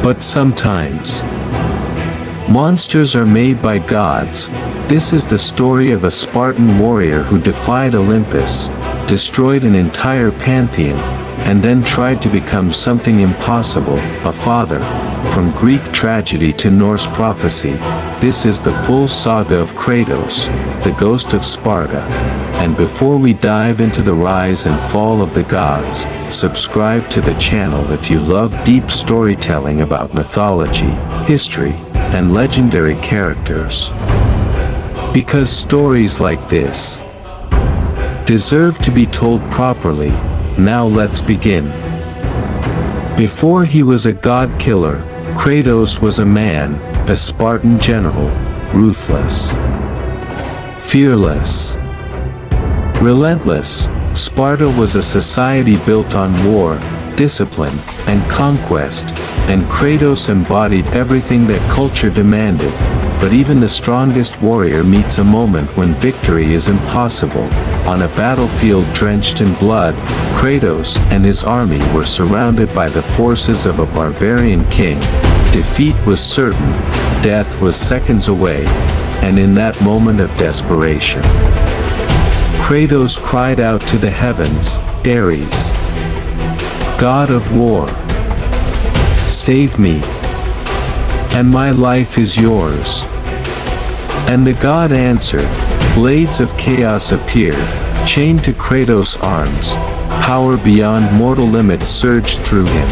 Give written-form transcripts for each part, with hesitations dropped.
But sometimes, monsters are made by gods. This is the story of a Spartan warrior who defied Olympus, destroyed an entire pantheon, and then tried to become something impossible, a father. From Greek tragedy to Norse prophecy, this is the full saga of Kratos, the Ghost of Sparta. And before we dive into the rise and fall of the gods, subscribe to the channel if you love deep storytelling about mythology, history, and legendary characters. Because stories like this deserve to be told properly. Now let's begin. Before he was a god killer, Kratos was a man, a Spartan general, ruthless, fearless, relentless. Sparta was a society built on war, discipline, and conquest, and Kratos embodied everything that culture demanded. But even the strongest warrior meets a moment when victory is impossible. On a battlefield drenched in blood, Kratos and his army were surrounded by the forces of a barbarian king. Defeat was certain, death was seconds away, and in that moment of desperation, Kratos cried out to the heavens, Ares, God of war, save me, and my life is yours. And the god answered. Blades of chaos appeared, chained to Kratos' arms. Power beyond mortal limits surged through him.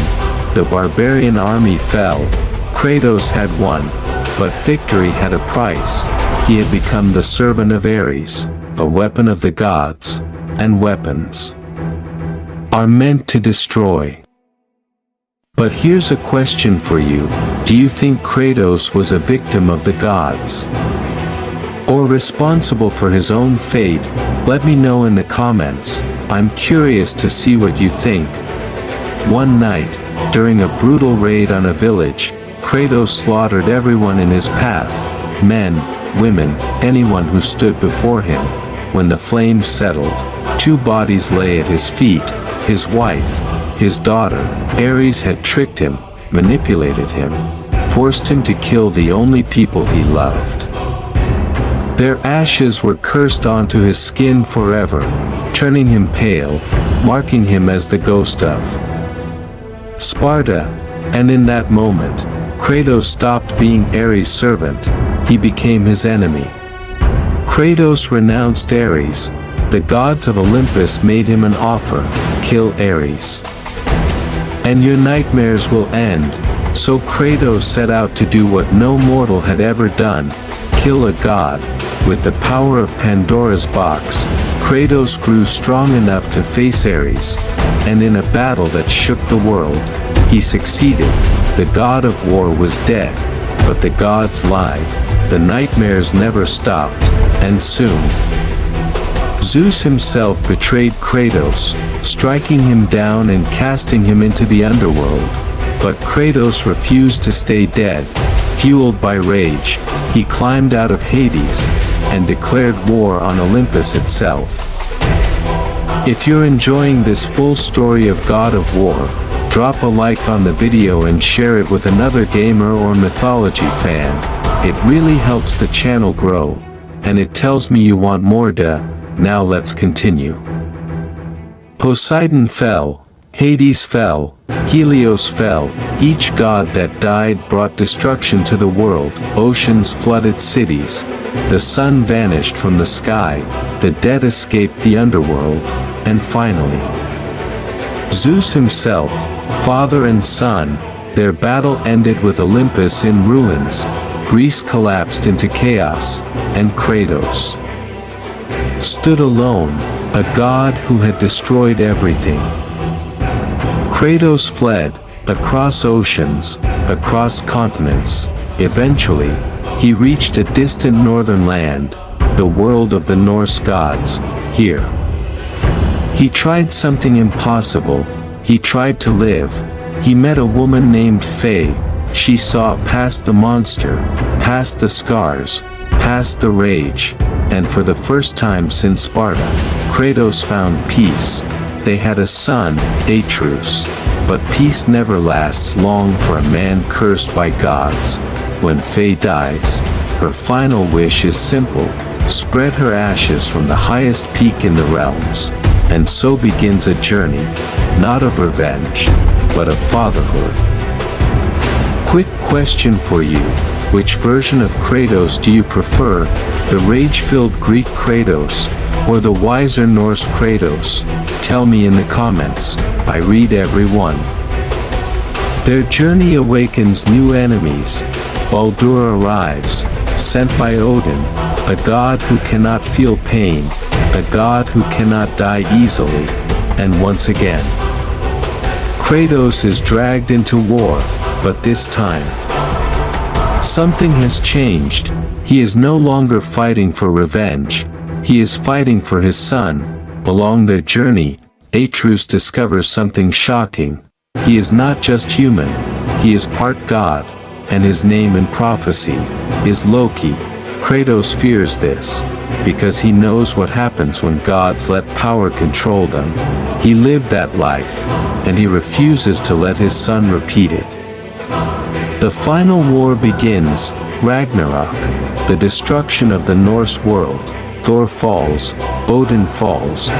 The barbarian army fell. Kratos had won, but victory had a price. He had become the servant of Ares, a weapon of the gods, and weapons are meant to destroy. But here's a question for you. Do you think Kratos was a victim of the gods, or responsible for his own fate? Let me know in the comments. I'm curious to see what you think. One night, during a brutal raid on a village, Kratos slaughtered everyone in his path, men, women, anyone who stood before him. When the flames settled, 2 bodies lay at his feet, his wife, his daughter. Ares had tricked him, manipulated him, forced him to kill the only people he loved. Their ashes were cursed onto his skin forever, turning him pale, marking him as the ghost of Sparta. And in that moment, Kratos stopped being Ares' servant, he became his enemy. Kratos renounced Ares. The gods of Olympus made him an offer, kill Ares, and your nightmares will end. So Kratos set out to do what no mortal had ever done, kill a god. With the power of Pandora's box, Kratos grew strong enough to face Ares, and in a battle that shook the world, he succeeded. The god of war was dead, but the gods lied. The nightmares never stopped, and soon, Zeus himself betrayed Kratos, striking him down and casting him into the underworld. But Kratos refused to stay dead. Fueled by rage, he climbed out of Hades, and declared war on Olympus itself. If you're enjoying this full story of God of War, drop a like on the video and share it with another gamer or mythology fan. It really helps the channel grow, and it tells me you want more. Now let's continue. Poseidon fell, Hades fell, Helios fell. Each god that died brought destruction to the world. Oceans flooded cities. The sun vanished from the sky. The dead escaped the underworld. And finally, Zeus himself, father and son, their battle ended with Olympus in ruins. Greece collapsed into chaos, and Kratos stood alone, a god who had destroyed everything. Kratos fled, across oceans, across continents. Eventually, he reached a distant northern land, the world of the Norse gods. Here, he tried something impossible. He tried to live. He met a woman named Faye. She saw past the monster, past the scars, past the rage, and for the first time since Sparta, Kratos found peace. They had a son, Atreus, But peace never lasts long for a man cursed by gods. When Faye dies, her final wish is simple: spread her ashes from the highest peak in the realms. And so begins a journey, not of revenge, but of fatherhood. Quick question for you: which version of Kratos do you prefer, the rage-filled Greek Kratos, or the wiser Norse Kratos? Tell me in the comments. I read every one. Their journey awakens new enemies. Baldur arrives, sent by Odin, a god who cannot feel pain, a god who cannot die easily. And once again, Kratos is dragged into war, but this time, something has changed. He is no longer fighting for revenge. He is fighting for his son. Along their journey, Atreus discovers something shocking. He is not just human, he is part god, and his name in prophecy is Loki. Kratos fears this, because he knows what happens when gods let power control them. He lived that life, and he refuses to let his son repeat it. The final war begins, Ragnarök, the destruction of the Norse world. Thor falls, Odin falls,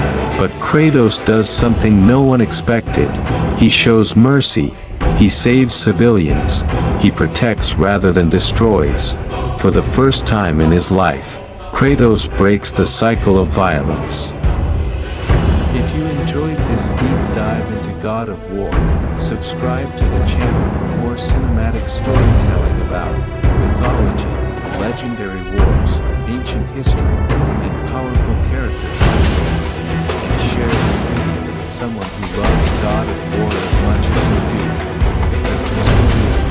but Kratos does something no one expected. He shows mercy, he saves civilians, he protects rather than destroys. For the first time in his life, Kratos breaks the cycle of violence. If you enjoyed this deep dive into God of War, subscribe to the channel for more cinematic storytelling about mythology, legendary wars, ancient history, and powerful characters like this. And share this video with someone who loves God of War as much as you do, because the story of